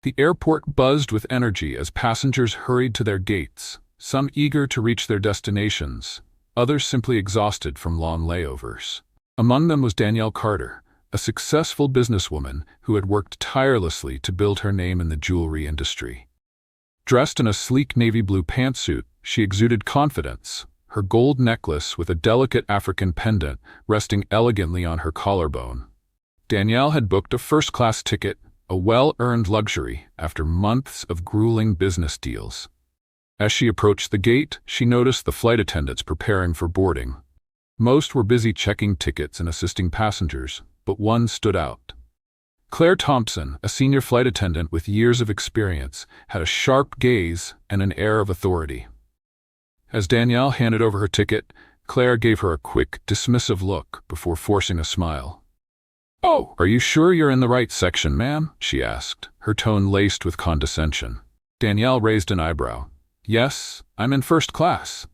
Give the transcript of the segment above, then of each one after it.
The airport buzzed with energy as passengers hurried to their gates, some eager to reach their destinations, others simply exhausted from long layovers. Among them was Danielle Carter, a successful businesswoman who had worked tirelessly to build her name in the jewelry industry. Dressed in a sleek navy blue pantsuit, she exuded confidence, her gold necklace with a delicate African pendant resting elegantly on her collarbone. Danielle had booked a first-class ticket, a well-earned luxury after months of grueling business deals. As she approached the gate, she noticed the flight attendants preparing for boarding. Most were busy checking tickets and assisting passengers, but one stood out. Claire Thompson, a senior flight attendant with years of experience, had a sharp gaze and an air of authority. As Danielle handed over her ticket, Claire gave her a quick, dismissive look before forcing a smile. "Oh, are you sure you're in the right section, ma'am?" she asked, her tone laced with condescension. Danielle raised an eyebrow. "Yes, I'm in first class."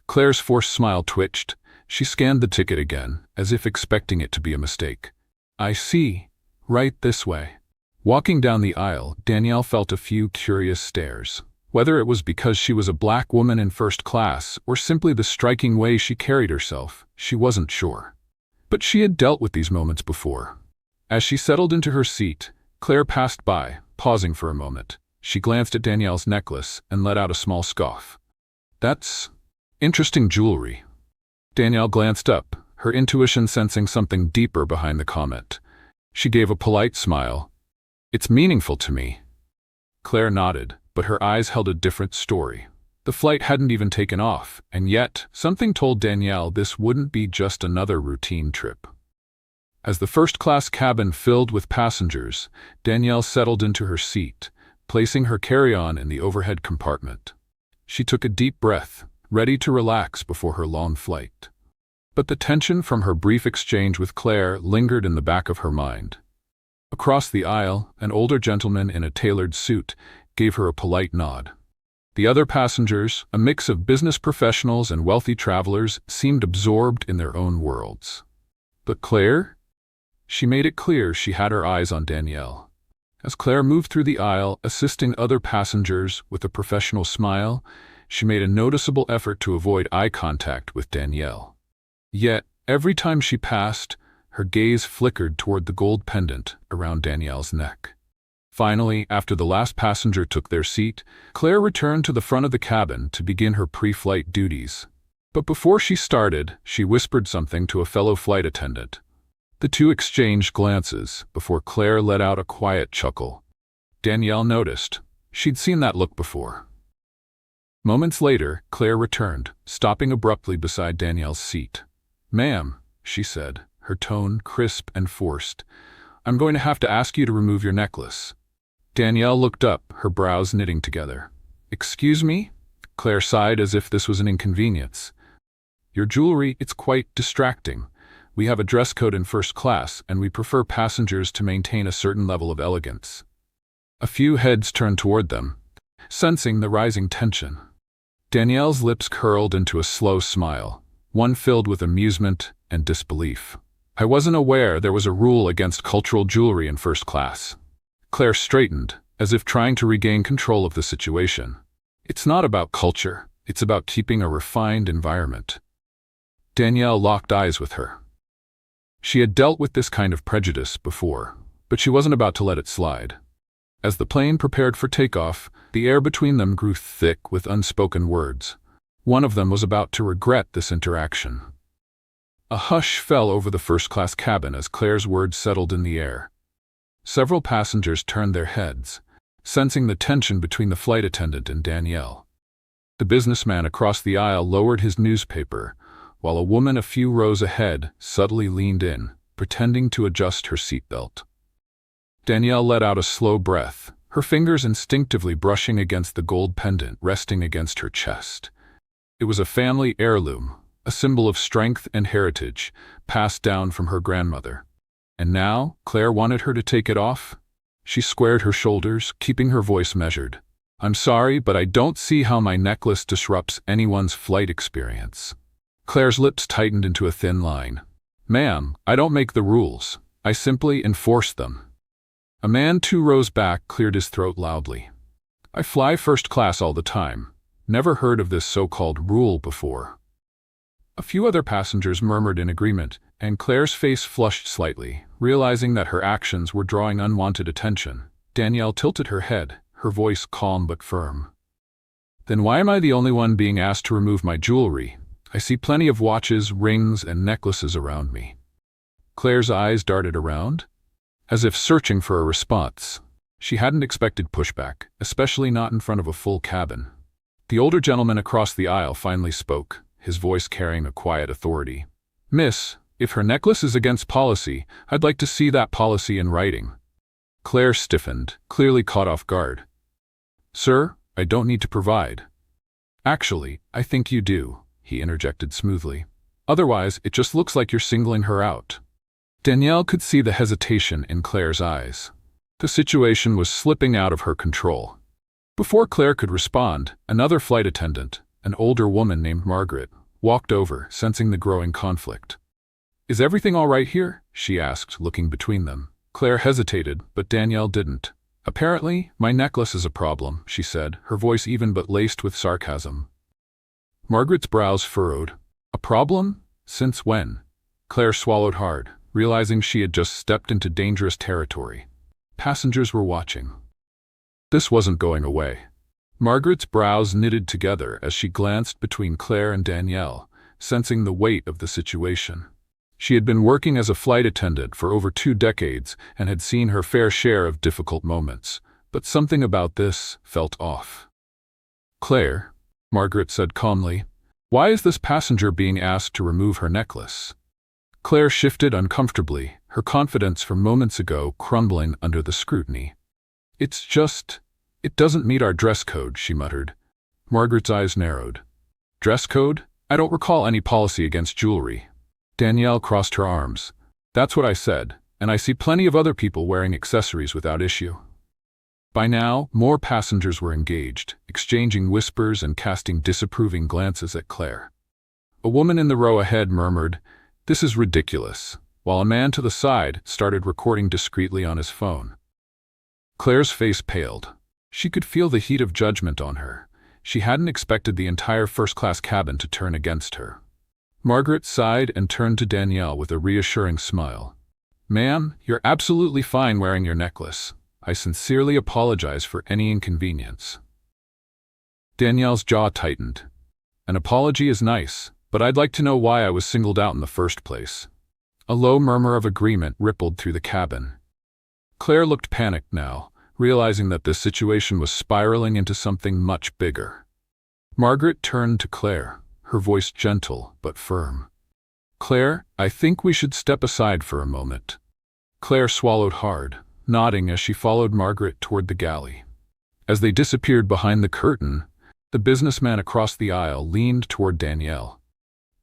Claire's forced smile twitched. She scanned the ticket again, as if expecting it to be a mistake. "I see. Right this way." Walking down the aisle, Danielle felt a few curious stares. Whether it was because she was a black woman in first class or simply the striking way she carried herself, she wasn't sure. But she had dealt with these moments before. As she settled into her seat, Claire passed by, pausing for a moment. She glanced at Danielle's necklace and let out a small scoff. "That's interesting jewelry." Danielle glanced up, her intuition sensing something deeper behind the comment. She gave a polite smile. "It's meaningful to me." Claire nodded, but her eyes held a different story. The flight hadn't even taken off, and yet something told Danielle this wouldn't be just another routine trip. As the first-class cabin filled with passengers, Danielle settled into her seat, placing her carry-on in the overhead compartment. She took a deep breath, ready to relax before her long flight. But the tension from her brief exchange with Claire lingered in the back of her mind. Across the aisle, an older gentleman in a tailored suit gave her a polite nod. The other passengers, a mix of business professionals and wealthy travelers, seemed absorbed in their own worlds. But Claire? She made it clear she had her eyes on Danielle. As Claire moved through the aisle, assisting other passengers with a professional smile, she made a noticeable effort to avoid eye contact with Danielle. Yet, every time she passed, her gaze flickered toward the gold pendant around Danielle's neck. Finally, after the last passenger took their seat, Claire returned to the front of the cabin to begin her pre-flight duties. But before she started, she whispered something to a fellow flight attendant. The two exchanged glances before Claire let out a quiet chuckle. Danielle noticed. She'd seen that look before. Moments later, Claire returned, stopping abruptly beside Danielle's seat. "Ma'am," she said, her tone crisp and forced, "I'm going to have to ask you to remove your necklace." Danielle looked up, her brows knitting together. "Excuse me?" Claire sighed as if this was an inconvenience. "Your jewelry, it's quite distracting. We have a dress code in first class, and we prefer passengers to maintain a certain level of elegance." A few heads turned toward them, sensing the rising tension. Danielle's lips curled into a slow smile, one filled with amusement and disbelief. "I wasn't aware there was a rule against cultural jewelry in first class." Claire straightened, as if trying to regain control of the situation. "It's not about culture, it's about keeping a refined environment." Danielle locked eyes with her. She had dealt with this kind of prejudice before, but she wasn't about to let it slide. As the plane prepared for takeoff, the air between them grew thick with unspoken words. One of them was about to regret this interaction. A hush fell over the first-class cabin as Claire's words settled in the air. Several passengers turned their heads, sensing the tension between the flight attendant and Danielle. The businessman across the aisle lowered his newspaper, while a woman a few rows ahead subtly leaned in, pretending to adjust her seatbelt. Danielle let out a slow breath, her fingers instinctively brushing against the gold pendant resting against her chest. It was a family heirloom, a symbol of strength and heritage, passed down from her grandmother. And now, Claire wanted her to take it off? She squared her shoulders, keeping her voice measured. "I'm sorry, but I don't see how my necklace disrupts anyone's flight experience." Claire's lips tightened into a thin line. "Ma'am, I don't make the rules. I simply enforce them." A man 2 rows back cleared his throat loudly. I fly first class all the time. Never heard of this so-called rule before. A few other passengers murmured in agreement, and Claire's face flushed slightly, realizing that her actions were drawing unwanted attention. Danielle tilted her head, her voice calm but firm. Then why am I the only one being asked to remove my jewelry? I see plenty of watches, rings, and necklaces around me. Claire's eyes darted around, as if searching for a response. She hadn't expected pushback, especially not in front of a full cabin. The older gentleman across the aisle finally spoke, his voice carrying a quiet authority. Miss, if her necklace is against policy, I'd like to see that policy in writing. Claire stiffened, clearly caught off guard. Sir, I don't need to provide. Actually, I think you do, he interjected smoothly. Otherwise, it just looks like you're singling her out. Danielle could see the hesitation in Claire's eyes. The situation was slipping out of her control. Before Claire could respond, another flight attendant, an older woman named Margaret, walked over, sensing the growing conflict. Is everything all right here? She asked, looking between them. Claire hesitated, but Danielle didn't. Apparently, my necklace is a problem, she said, her voice even but laced with sarcasm. Margaret's brows furrowed. A problem? Since when? Claire swallowed hard, realizing she had just stepped into dangerous territory. Passengers were watching. This wasn't going away. Margaret's brows knitted together as she glanced between Claire and Danielle, sensing the weight of the situation. She had been working as a flight attendant for over 2 decades and had seen her fair share of difficult moments, but something about this felt off. Claire, Margaret said calmly, why is this passenger being asked to remove her necklace? Claire shifted uncomfortably, her confidence from moments ago crumbling under the scrutiny. It doesn't meet our dress code, she muttered. Margaret's eyes narrowed. Dress code? I don't recall any policy against jewelry. Danielle crossed her arms. That's what I said, and I see plenty of other people wearing accessories without issue. By now, more passengers were engaged, exchanging whispers and casting disapproving glances at Claire. A woman in the row ahead murmured, "This is ridiculous," while a man to the side started recording discreetly on his phone. Claire's face paled. She could feel the heat of judgment on her. She hadn't expected the entire first-class cabin to turn against her. Margaret sighed and turned to Danielle with a reassuring smile. "Ma'am, you're absolutely fine wearing your necklace. I sincerely apologize for any inconvenience." Danielle's jaw tightened. An apology is nice, but I'd like to know why I was singled out in the first place. A low murmur of agreement rippled through the cabin. Claire looked panicked now, realizing that this situation was spiraling into something much bigger. Margaret turned to Claire, her voice gentle but firm. "Claire, I think we should step aside for a moment." Claire swallowed hard, nodding as she followed Margaret toward the galley. As they disappeared behind the curtain, the businessman across the aisle leaned toward Danielle.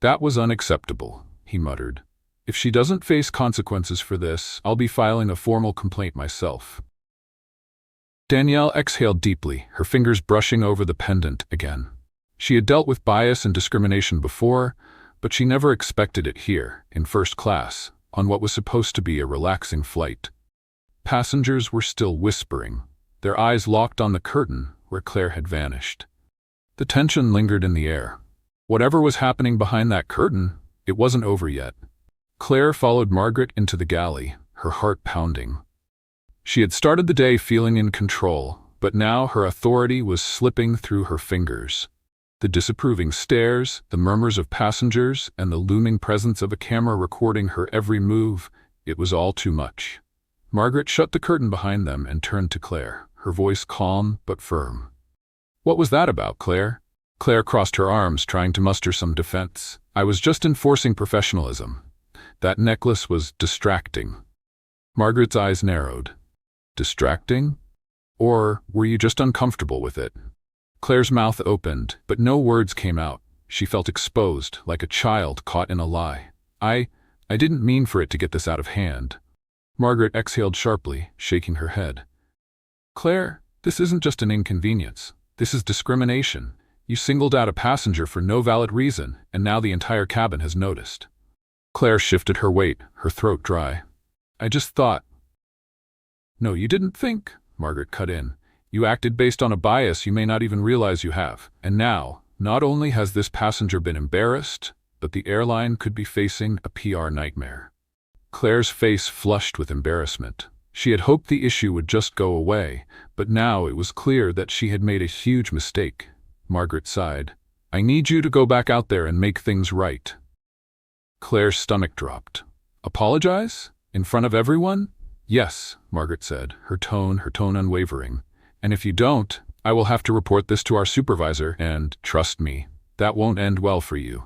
"That was unacceptable," he muttered. "If she doesn't face consequences for this, I'll be filing a formal complaint myself." Danielle exhaled deeply, her fingers brushing over the pendant again. She had dealt with bias and discrimination before, but she never expected it here, in first class, on what was supposed to be a relaxing flight. Passengers were still whispering, their eyes locked on the curtain where Claire had vanished. The tension lingered in the air. Whatever was happening behind that curtain, it wasn't over yet. Claire followed Margaret into the galley, her heart pounding. She had started the day feeling in control, but now her authority was slipping through her fingers. The disapproving stares, the murmurs of passengers, and the looming presence of a camera recording her every move, it was all too much. Margaret shut the curtain behind them and turned to Claire, her voice calm but firm. "What was that about, Claire?" Claire crossed her arms, trying to muster some defense. "I was just enforcing professionalism. That necklace was distracting." Margaret's eyes narrowed. "Distracting? Or were you just uncomfortable with it?" Claire's mouth opened, but no words came out. She felt exposed, like a child caught in a lie. I didn't mean for it to get this out of hand." Margaret exhaled sharply, shaking her head. "Claire, this isn't just an inconvenience. This is discrimination. You singled out a passenger for no valid reason, and now the entire cabin has noticed." Claire shifted her weight, her throat dry. "I just thought..." No, you didn't think, Margaret cut in. You acted based on a bias you may not even realize you have. And now, not only has this passenger been embarrassed, but the airline could be facing a PR nightmare. Claire's face flushed with embarrassment. She had hoped the issue would just go away, but now it was clear that she had made a huge mistake. Margaret sighed. I need you to go back out there and make things right. Claire's stomach dropped. Apologize? In front of everyone? Yes, Margaret said, her tone unwavering. And if you don't, I will have to report this to our supervisor, and, trust me, that won't end well for you.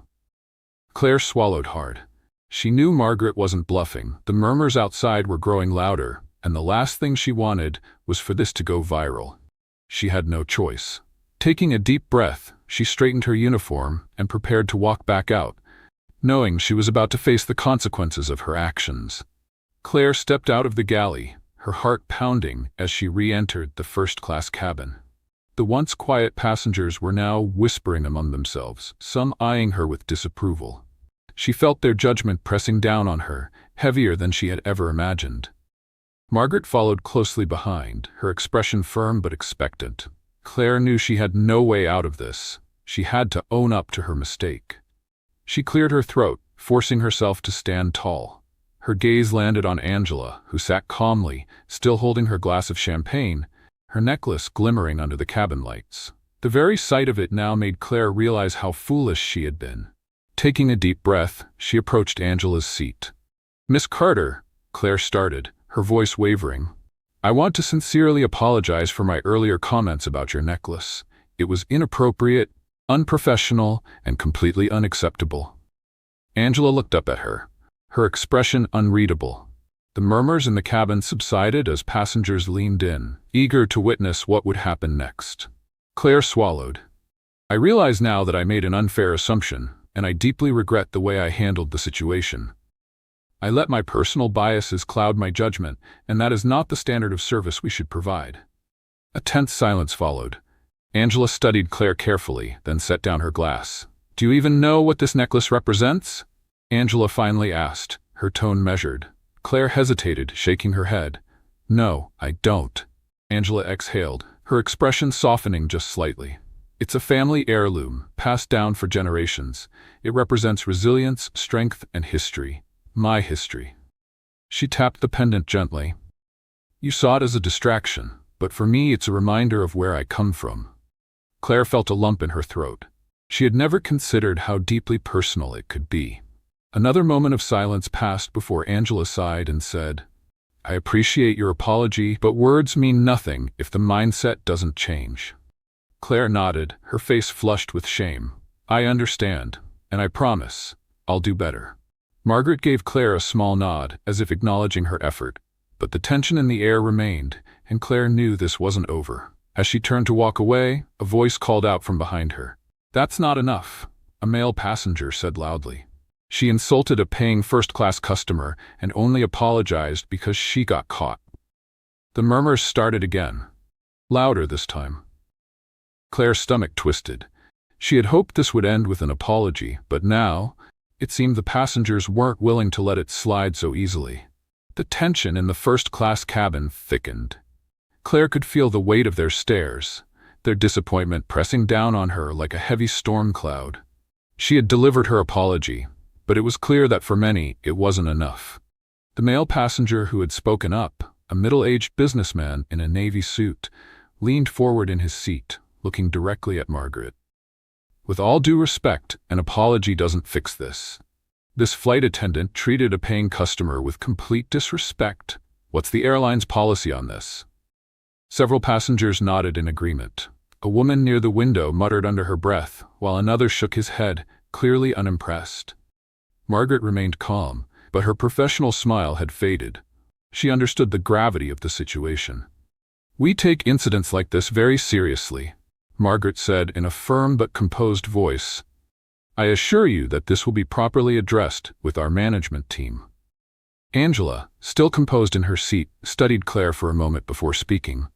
Claire swallowed hard. She knew Margaret wasn't bluffing. The murmurs outside were growing louder, and the last thing she wanted was for this to go viral. She had no choice. Taking a deep breath, she straightened her uniform and prepared to walk back out, knowing she was about to face the consequences of her actions. Claire stepped out of the galley, her heart pounding as she re-entered the first-class cabin. The once quiet passengers were now whispering among themselves, some eyeing her with disapproval. She felt their judgment pressing down on her, heavier than she had ever imagined. Margaret followed closely behind, her expression firm but expectant. Claire knew she had no way out of this. She had to own up to her mistake. She cleared her throat, forcing herself to stand tall. Her gaze landed on Angela, who sat calmly, still holding her glass of champagne, her necklace glimmering under the cabin lights. The very sight of it now made Claire realize how foolish she had been. Taking a deep breath, she approached Angela's seat. Miss Carter, Claire started, her voice wavering. I want to sincerely apologize for my earlier comments about your necklace. It was inappropriate, unprofessional, and completely unacceptable. Angela looked up at her, her expression unreadable. The murmurs in the cabin subsided as passengers leaned in, eager to witness what would happen next. Claire swallowed. I realize now that I made an unfair assumption, and I deeply regret the way I handled the situation. I let my personal biases cloud my judgment, and that is not the standard of service we should provide. A tense silence followed. Angela studied Claire carefully, then set down her glass. Do you even know what this necklace represents? Angela finally asked, her tone measured. Claire hesitated, shaking her head. No, I don't. Angela exhaled, her expression softening just slightly. It's a family heirloom, passed down for generations. It represents resilience, strength, and history. My history. She tapped the pendant gently. You saw it as a distraction, but for me it's a reminder of where I come from. Claire felt a lump in her throat. She had never considered how deeply personal it could be. Another moment of silence passed before Angela sighed and said, I appreciate your apology, but words mean nothing if the mindset doesn't change. Claire nodded, her face flushed with shame. I understand, and I promise, I'll do better. Margaret gave Claire a small nod, as if acknowledging her effort, but the tension in the air remained, and Claire knew this wasn't over. As she turned to walk away, a voice called out from behind her. That's not enough, a male passenger said loudly. She insulted a paying first-class customer and only apologized because she got caught. The murmurs started again, louder this time. Claire's stomach twisted. She had hoped this would end with an apology, but now, it seemed the passengers weren't willing to let it slide so easily. The tension in the first-class cabin thickened. Claire could feel the weight of their stares, their disappointment pressing down on her like a heavy storm cloud. She had delivered her apology, but it was clear that for many, it wasn't enough. The male passenger who had spoken up, a middle-aged businessman in a navy suit, leaned forward in his seat, looking directly at Margaret. With all due respect, an apology doesn't fix this. This flight attendant treated a paying customer with complete disrespect. What's the airline's policy on this? Several passengers nodded in agreement. A woman near the window muttered under her breath, while another shook his head, clearly unimpressed. Margaret remained calm, but her professional smile had faded. She understood the gravity of the situation. We take incidents like this very seriously, Margaret said in a firm but composed voice. I assure you that this will be properly addressed with our management team. Angela, still composed in her seat, studied Claire for a moment before speaking.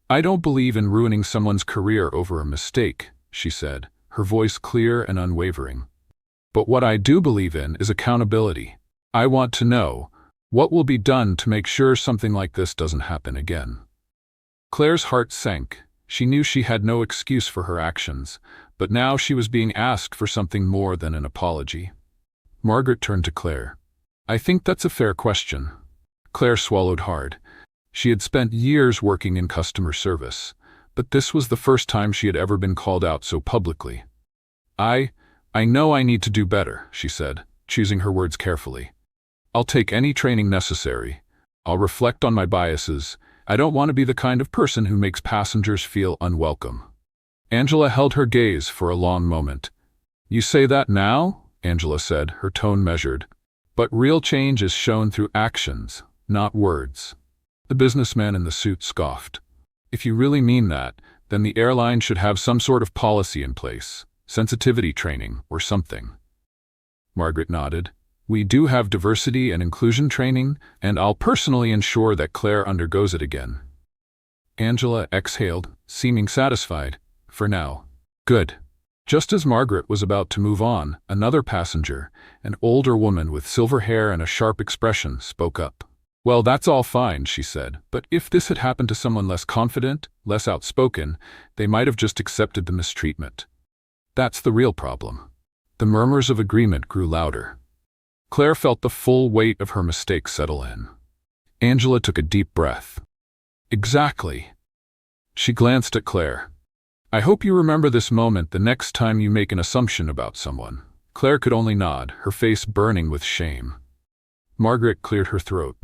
I don't believe in ruining someone's career over a mistake, she said, her voice clear and unwavering. But what I do believe in is accountability. I want to know, What will be done to make sure something like this doesn't happen again? Claire's heart sank. She knew she had no excuse for her actions, but now she was being asked for something more than an apology. Margaret turned to Claire. I think that's a fair question. Claire swallowed hard. She had spent years working in customer service, but this was the first time she had ever been called out so publicly. I know I need to do better, she said, choosing her words carefully. I'll take any training necessary. I'll reflect on my biases. I don't want to be the kind of person who makes passengers feel unwelcome. Angela held her gaze for a long moment. You say that now? Angela said, her tone measured. But real change is shown through actions, not words. The businessman in the suit scoffed. If you really mean that, then the airline should have some sort of policy in place, sensitivity training or something. Margaret nodded. We do have diversity and inclusion training, and I'll personally ensure that Claire undergoes it again. Angela exhaled, seeming satisfied. For now. Good. Just as Margaret was about to move on, another passenger, an older woman with silver hair and a sharp expression, spoke up. Well, that's all fine, she said, but if this had happened to someone less confident, less outspoken, they might have just accepted the mistreatment. That's the real problem. The murmurs of agreement grew louder. Claire felt the full weight of her mistake settle in. Angela took a deep breath. Exactly. She glanced at Claire. I hope you remember this moment the next time you make an assumption about someone. Claire could only nod, her face burning with shame. Margaret cleared her throat.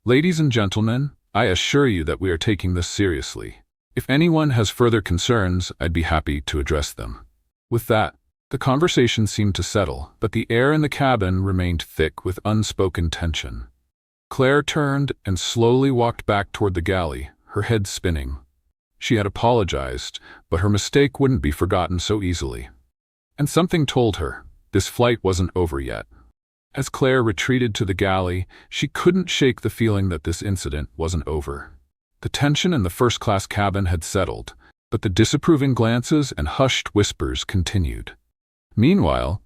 Ladies and gentlemen, I assure you that we are taking this seriously. If anyone has further concerns, I'd be happy to address them. With that, the conversation seemed to settle, but the air in the cabin remained thick with unspoken tension. Claire turned and slowly walked back toward the galley, her head spinning. She had apologized, but her mistake wouldn't be forgotten so easily. And something told her, this flight wasn't over yet. As Claire retreated to the galley, she couldn't shake the feeling that this incident wasn't over. The tension in the first-class cabin had settled, but the disapproving glances and hushed whispers continued. Meanwhile,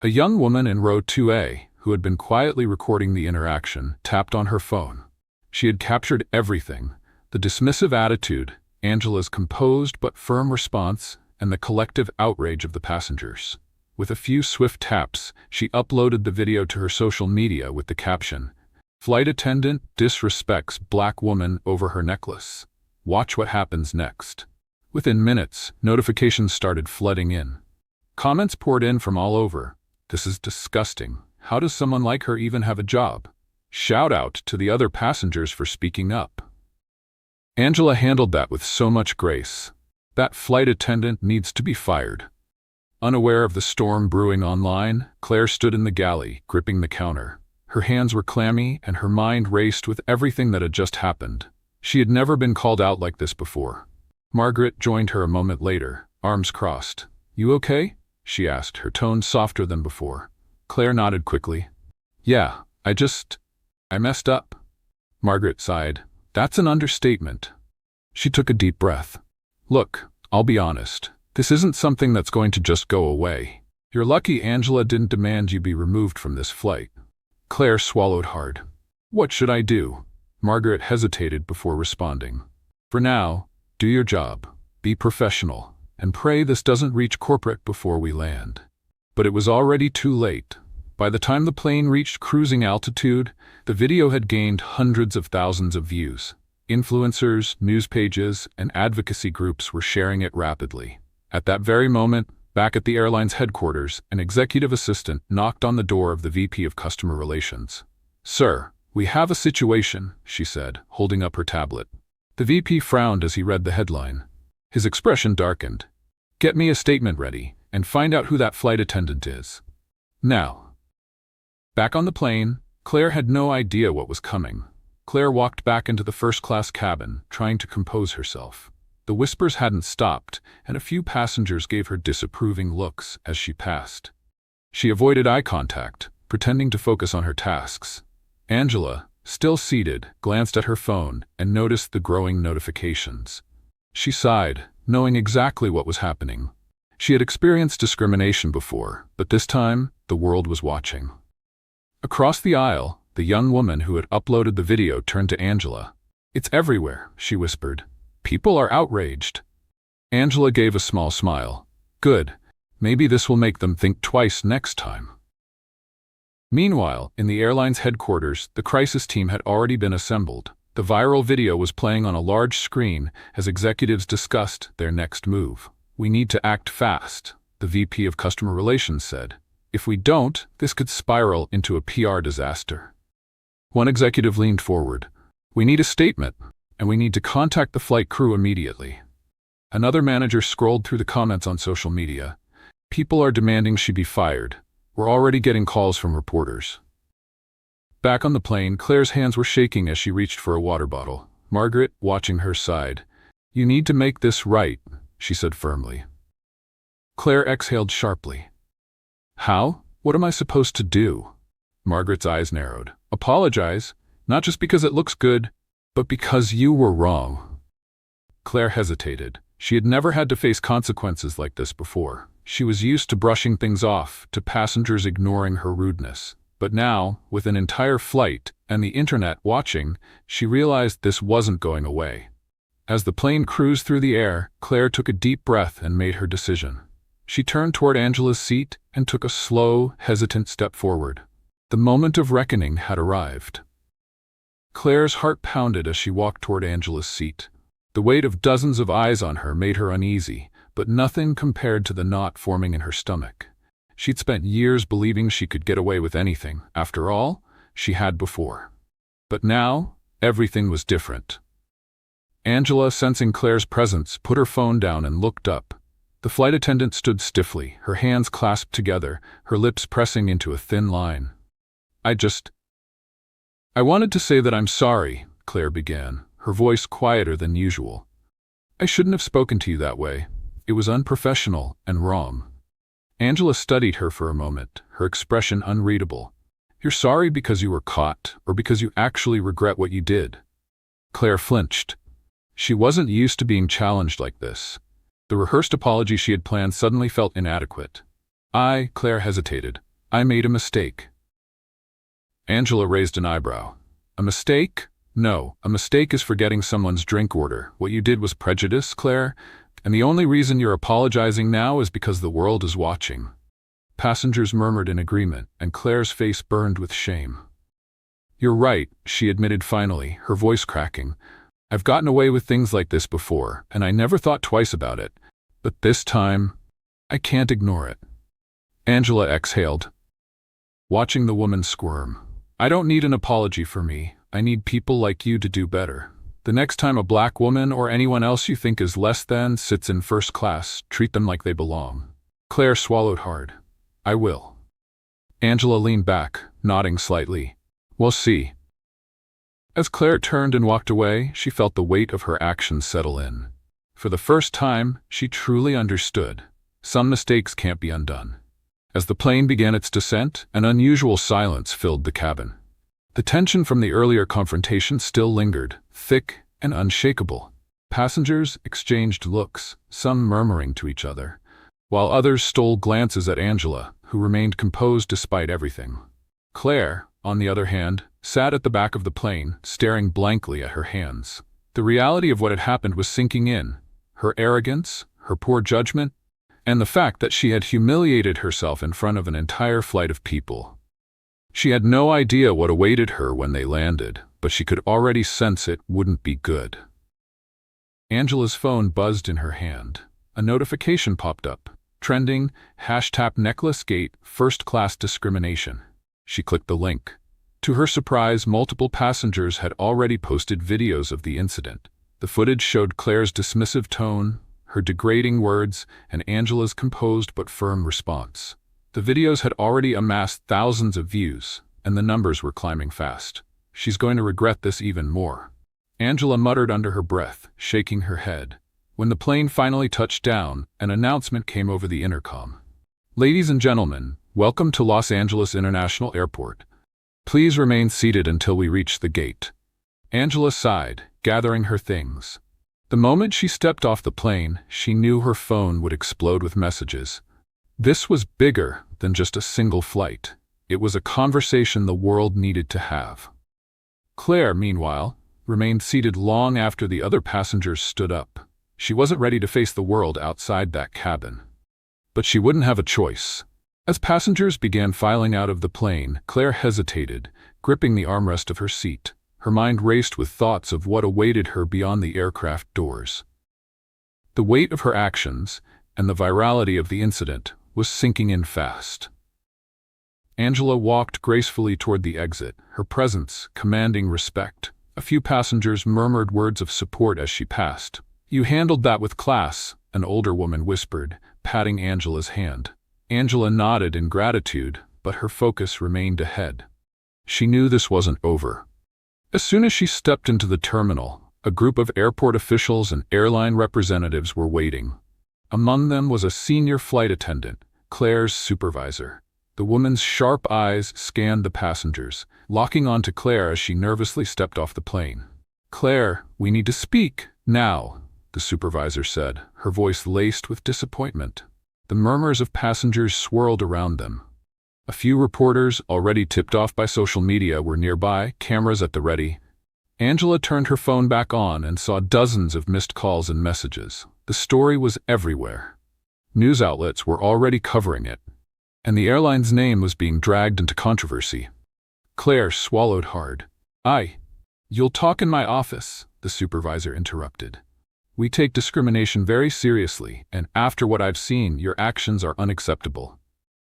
a young woman in row 2A, who had been quietly recording the interaction, tapped on her phone. She had captured everything, the dismissive attitude, Angela's composed but firm response, and the collective outrage of the passengers. With a few swift taps, she uploaded the video to her social media with the caption, "Flight attendant disrespects black woman over her necklace. Watch what happens next." Within minutes, notifications started flooding in. Comments poured in from all over. This is disgusting. How does someone like her even have a job? Shout out to the other passengers for speaking up. Angela handled that with so much grace. That flight attendant needs to be fired. Unaware of the storm brewing online, Claire stood in the galley, gripping the counter. Her hands were clammy and her mind raced with everything that had just happened. She had never been called out like this before. Margaret joined her a moment later, arms crossed. You okay? She asked, her tone softer than before. Claire nodded quickly. Yeah, I messed up. Margaret sighed. That's an understatement. She took a deep breath. Look, I'll be honest. This isn't something that's going to just go away. You're lucky Angela didn't demand you be removed from this flight. Claire swallowed hard. What should I do? Margaret hesitated before responding. For now, do your job. Be professional. And pray this doesn't reach corporate before we land. But it was already too late. By the time the plane reached cruising altitude, the video had gained hundreds of thousands of views. Influencers, news pages, and advocacy groups were sharing it rapidly. At that very moment, back at the airline's headquarters, an executive assistant knocked on the door of the VP of Customer Relations. Sir, we have a situation, she said, holding up her tablet. The VP frowned as he read the headline. His expression darkened. Get me a statement ready, and find out who that flight attendant is. Now. Back on the plane, Claire had no idea what was coming. Claire walked back into the first-class cabin, trying to compose herself. The whispers hadn't stopped, and a few passengers gave her disapproving looks as she passed. She avoided eye contact, pretending to focus on her tasks. Angela, still seated, glanced at her phone and noticed the growing notifications. She sighed, knowing exactly what was happening. She had experienced discrimination before, but this time, the world was watching. Across the aisle, The young woman who had uploaded the video turned to Angela. "It's everywhere," she whispered. "People are outraged." Angela gave a small smile. "Good. Maybe this will make them think twice next time." Meanwhile, in the airline's headquarters, the crisis team had already been assembled. The viral video was playing on a large screen as executives discussed their next move. "We need to act fast," the VP of Customer Relations said. "If we don't, this could spiral into a PR disaster." One executive leaned forward. "We need a statement, and we need to contact the flight crew immediately." Another manager scrolled through the comments on social media. "People are demanding she be fired. We're already getting calls from reporters." Back on the plane, Claire's hands were shaking as she reached for a water bottle. Margaret, watching her, sighed. "You need to make this right," she said firmly. Claire exhaled sharply. "How? What am I supposed to do?" Margaret's eyes narrowed. "Apologize, not just because it looks good, but because you were wrong." Claire hesitated. She had never had to face consequences like this before. She was used to brushing things off, to passengers ignoring her rudeness. But now, with an entire flight and the internet watching, she realized this wasn't going away. As the plane cruised through the air, Claire took a deep breath and made her decision. She turned toward Angela's seat and took a slow, hesitant step forward. The moment of reckoning had arrived. Claire's heart pounded as she walked toward Angela's seat. The weight of dozens of eyes on her made her uneasy, but nothing compared to the knot forming in her stomach. She'd spent years believing she could get away with anything. After all, she had before. But now, everything was different. Angela, sensing Claire's presence, put her phone down and looked up. The flight attendant stood stiffly, her hands clasped together, her lips pressing into a thin line. I wanted to say that I'm sorry," Claire began, her voice quieter than usual. "I shouldn't have spoken to you that way. It was unprofessional and wrong." Angela studied her for a moment, her expression unreadable. "You're sorry because you were caught, or because you actually regret what you did?" Claire flinched. She wasn't used to being challenged like this. The rehearsed apology she had planned suddenly felt inadequate. Claire hesitated. "I made a mistake." Angela raised an eyebrow. "A mistake? No, a mistake is forgetting someone's drink order. What you did was prejudice, Claire, and the only reason you're apologizing now is because the world is watching." Passengers murmured in agreement, and Claire's face burned with shame. "You're right," she admitted finally, her voice cracking. "I've gotten away with things like this before, and I never thought twice about it. But this time, I can't ignore it." Angela exhaled, watching the woman squirm. "I don't need an apology for me. I need people like you to do better. The next time a black woman or anyone else you think is less than sits in first class, treat them like they belong." Claire swallowed hard. "I will." Angela leaned back, nodding slightly. "We'll see." As Claire turned and walked away, she felt the weight of her actions settle in. For the first time, she truly understood. Some mistakes can't be undone. As the plane began its descent, an unusual silence filled the cabin. The tension from the earlier confrontation still lingered, thick and unshakable. Passengers exchanged looks, some murmuring to each other, while others stole glances at Angela, who remained composed despite everything. Claire, on the other hand, sat at the back of the plane, staring blankly at her hands. The reality of what had happened was sinking in. Her arrogance, her poor judgment, and the fact that she had humiliated herself in front of an entire flight of people. She had no idea what awaited her when they landed, but she could already sense it wouldn't be good. Angela's phone buzzed in her hand. A notification popped up. Trending, #NecklaceGate, first-class discrimination. She clicked the link. To her surprise, multiple passengers had already posted videos of the incident. The footage showed Claire's dismissive tone, her degrading words, and Angela's composed but firm response. The videos had already amassed thousands of views, and the numbers were climbing fast. "She's going to regret this even more," Angela muttered under her breath, shaking her head. When the plane finally touched down, an announcement came over the intercom. "Ladies and gentlemen, welcome to Los Angeles International Airport. Please remain seated until we reach the gate." Angela sighed, gathering her things. The moment she stepped off the plane, she knew her phone would explode with messages. This was bigger than just a single flight. It was a conversation the world needed to have. Claire, meanwhile, remained seated long after the other passengers stood up. She wasn't ready to face the world outside that cabin. But she wouldn't have a choice. As passengers began filing out of the plane, Claire hesitated, gripping the armrest of her seat. Her mind raced with thoughts of what awaited her beyond the aircraft doors. The weight of her actions, and the virality of the incident, was sinking in fast. Angela walked gracefully toward the exit, her presence commanding respect. A few passengers murmured words of support as she passed. "You handled that with class," an older woman whispered, patting Angela's hand. Angela nodded in gratitude, but her focus remained ahead. She knew this wasn't over. As soon as she stepped into the terminal, a group of airport officials and airline representatives were waiting. Among them was a senior flight attendant, Claire's supervisor. The woman's sharp eyes scanned the passengers, locking onto Claire as she nervously stepped off the plane. "Claire, we need to speak, now," the supervisor said, her voice laced with disappointment. The murmurs of passengers swirled around them. A few reporters, already tipped off by social media, were nearby, cameras at the ready. Angela turned her phone back on and saw dozens of missed calls and messages. The story was everywhere. News outlets were already covering it, and the airline's name was being dragged into controversy. Claire swallowed hard. "You'll talk in my office," the supervisor interrupted. "We take discrimination very seriously, and after what I've seen, your actions are unacceptable."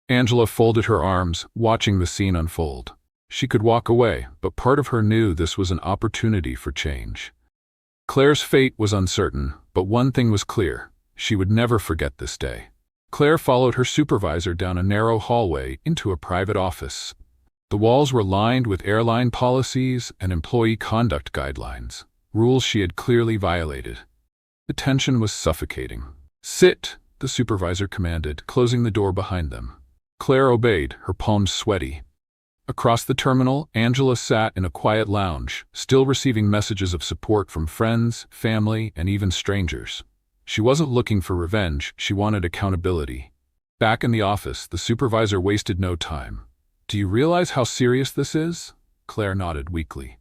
Angela folded her arms, watching the scene unfold. She could walk away, but part of her knew this was an opportunity for change. Claire's fate was uncertain, but one thing was clear: she would never forget this day. Claire followed her supervisor down a narrow hallway into a private office. The walls were lined with airline policies and employee conduct guidelines, rules she had clearly violated. The tension was suffocating. "Sit," the supervisor commanded, closing the door behind them. Claire obeyed, her palms sweaty. Across the terminal, Angela sat in a quiet lounge, still receiving messages of support from friends, family, and even strangers. She wasn't looking for revenge, she wanted accountability. Back in the office, the supervisor wasted no time. "Do you realize how serious this is?" Claire nodded weakly.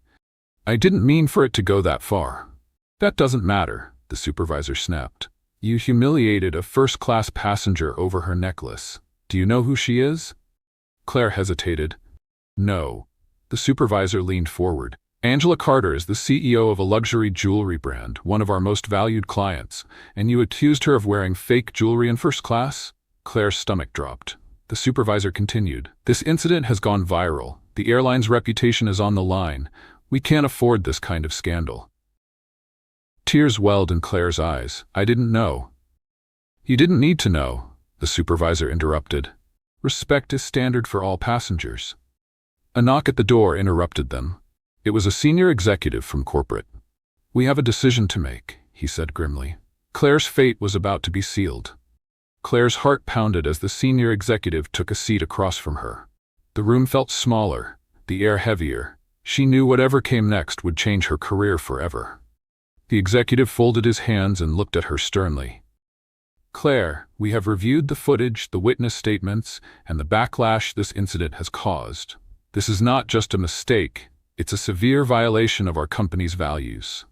"I didn't mean for it to go that far." "That doesn't matter," the supervisor snapped. "You humiliated a first-class passenger over her necklace. Do you know who she is?" Claire hesitated. "No." The supervisor leaned forward. "Angela Carter is the CEO of a luxury jewelry brand, one of our most valued clients, and you accused her of wearing fake jewelry in first class?" Claire's stomach dropped. The supervisor continued. "This incident has gone viral. The airline's reputation is on the line. We can't afford this kind of scandal." Tears welled in Claire's eyes. "I didn't know." "You didn't need to know," the supervisor interrupted. "Respect is standard for all passengers." A knock at the door interrupted them. It was a senior executive from corporate. "We have a decision to make," he said grimly. Claire's fate was about to be sealed. Claire's heart pounded as the senior executive took a seat across from her. The room felt smaller, the air heavier. She knew whatever came next would change her career forever. The executive folded his hands and looked at her sternly. "Claire, we have reviewed the footage, the witness statements, and the backlash this incident has caused. This is not just a mistake, it's a severe violation of our company's values."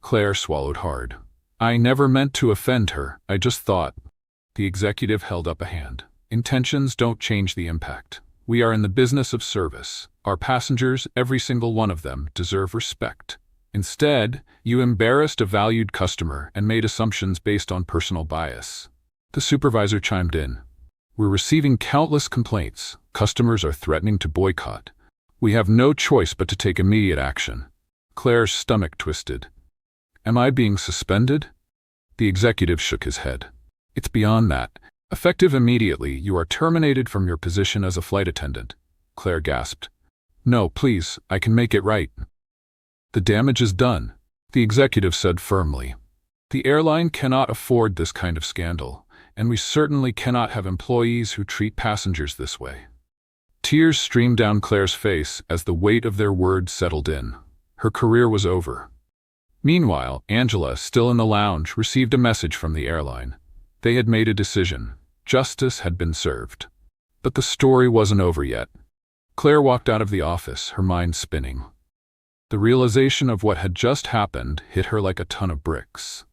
Claire swallowed hard. "I never meant to offend her, I just thought." The executive held up a hand. "Intentions don't change the impact. We are in the business of service. Our passengers, every single one of them, deserve respect. Instead, you embarrassed a valued customer and made assumptions based on personal bias." The supervisor chimed in. "We're receiving countless complaints. Customers are threatening to boycott. We have no choice but to take immediate action." Claire's stomach twisted. "Am I being suspended?" The executive shook his head. "It's beyond that. Effective immediately, you are terminated from your position as a flight attendant." Claire gasped. "No, please, I can make it right." "The damage is done," the executive said firmly. "The airline cannot afford this kind of scandal, and we certainly cannot have employees who treat passengers this way." Tears streamed down Claire's face as the weight of their words settled in. Her career was over. Meanwhile, Angela, still in the lounge, received a message from the airline. They had made a decision. Justice had been served. But the story wasn't over yet. Claire walked out of the office, her mind spinning. The realization of what had just happened hit her like a ton of bricks.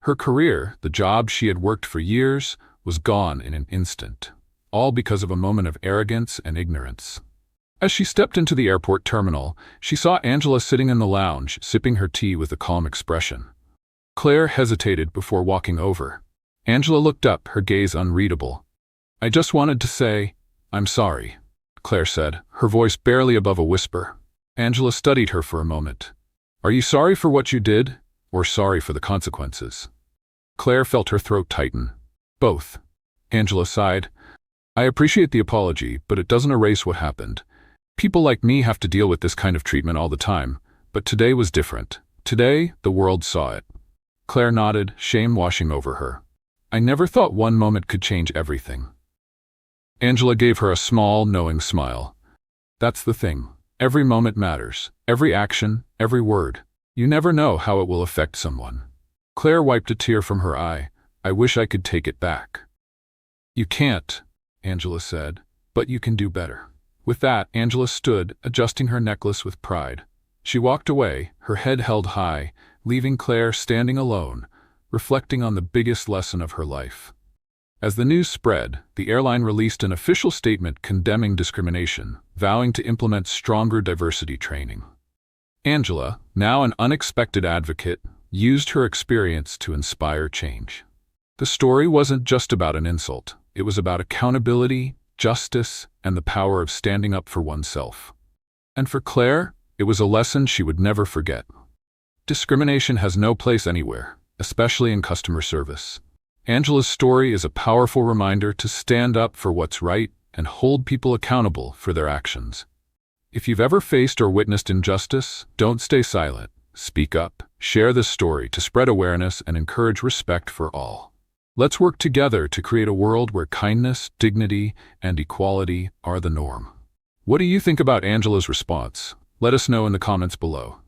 Her career, the job she had worked for years, was gone in an instant, all because of a moment of arrogance and ignorance. As she stepped into the airport terminal, she saw Angela sitting in the lounge, sipping her tea with a calm expression. Claire hesitated before walking over. Angela looked up, her gaze unreadable. "I just wanted to say, I'm sorry," Claire said, her voice barely above a whisper. Angela studied her for a moment. "Are you sorry for what you did, or sorry for the consequences?" Claire felt her throat tighten. "Both." Angela sighed. "I appreciate the apology, but it doesn't erase what happened. People like me have to deal with this kind of treatment all the time, but today was different. Today, the world saw it." Claire nodded, shame washing over her. "I never thought one moment could change everything." Angela gave her a small, knowing smile. "That's the thing. Every moment matters. Every action, every word. You never know how it will affect someone." Claire wiped a tear from her eye. "I wish I could take it back." "You can't," Angela said, "but you can do better." With that, Angela stood, adjusting her necklace with pride. She walked away, her head held high, leaving Claire standing alone, reflecting on the biggest lesson of her life. As the news spread, the airline released an official statement condemning discrimination, vowing to implement stronger diversity training. Angela, now an unexpected advocate, used her experience to inspire change. The story wasn't just about an insult. It was about accountability, justice, and the power of standing up for oneself. And for Claire, it was a lesson she would never forget. Discrimination has no place anywhere, especially in customer service. Angela's story is a powerful reminder to stand up for what's right and hold people accountable for their actions. If you've ever faced or witnessed injustice, don't stay silent. Speak up. Share this story to spread awareness and encourage respect for all. Let's work together to create a world where kindness, dignity, and equality are the norm. What do you think about Angela's response? Let us know in the comments below.